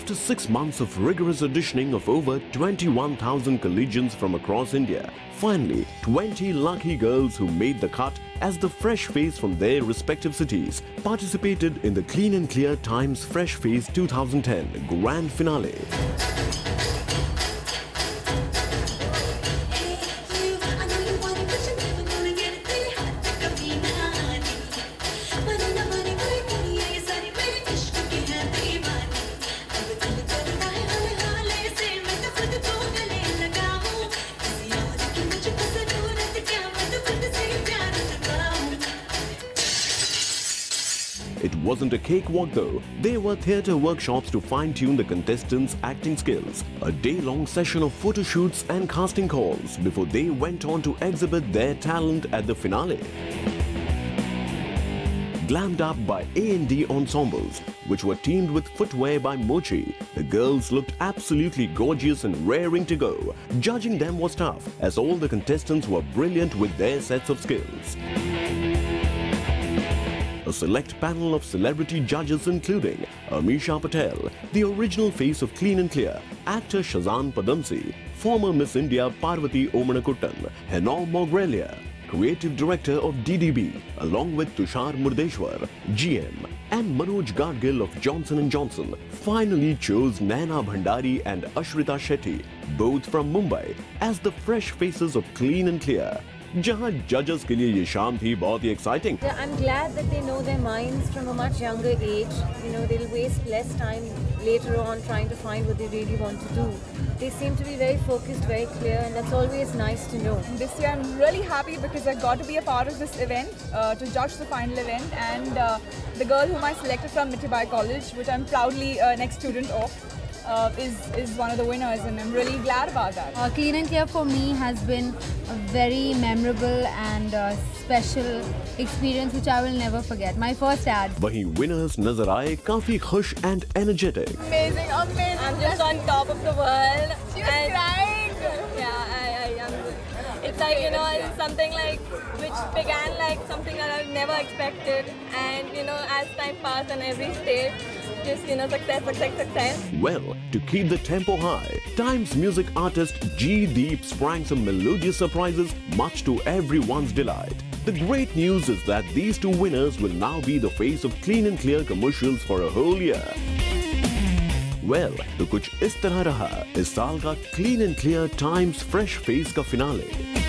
After 6 months of rigorous auditioning of over 21,000 collegians from across India, finally 20 lucky girls who made the cut as the fresh face from their respective cities participated in the Clean and Clear Times Fresh Face 2010 Grand Finale. It wasn't a cakewalk though. There were theatre workshops to fine-tune the contestants' acting skills, a day-long session of photo shoots and casting calls before they went on to exhibit their talent at the finale. Glammed up by A&D ensembles, which were teamed with footwear by Mochi, the girls looked absolutely gorgeous and raring to go. Judging them was tough, as all the contestants were brilliant with their sets of skills. A select panel of celebrity judges including Amisha Patel, the original face of Clean and Clear, actor Shazan Padamsee, former Miss India Parvati Omanakuttan, Henol Mogrelia, creative director of DDB, along with Tushar Murdeshwar, GM, and Manoj Gadgil of Johnson & Johnson, finally chose Naina Bhandari and Ashrita Shetty, both from Mumbai, as the fresh faces of Clean and Clear. जहां जजेस के लिए ये शाम थी बहुत ही exciting. I'm glad that they know their minds from a much younger age. You know, they'll waste less time later on trying to find what they really want to do. They seem to be very focused, very clear, and that's always nice to know. This year I'm really happy because I got to be a part of this event, to judge the final event, and the girl whom I selected from Mithaibai College, which I'm proudly an ex-student of, is one of the winners, and I'm really glad about that. Clean and Clear for me has been a very memorable and special experience which I will never forget. My first ad. वहीं winners नजर आए काफी खुश and energetic. Amazing, amazing! I'm just on top of the world. She was crying! Yeah, I am. It's like, you know, it's something like which began like something that I've never expected, and you know, as time passed and every stage, just, you know, success. Well, to keep the tempo high, Times music artist G. Deep sprang some melodious surprises, much to everyone's delight. The great news is that these two winners will now be the face of Clean and Clear commercials for a whole year. Well, तो कुछ इस तरह रहा इस साल का Clean and Clear Times Fresh Face का finale.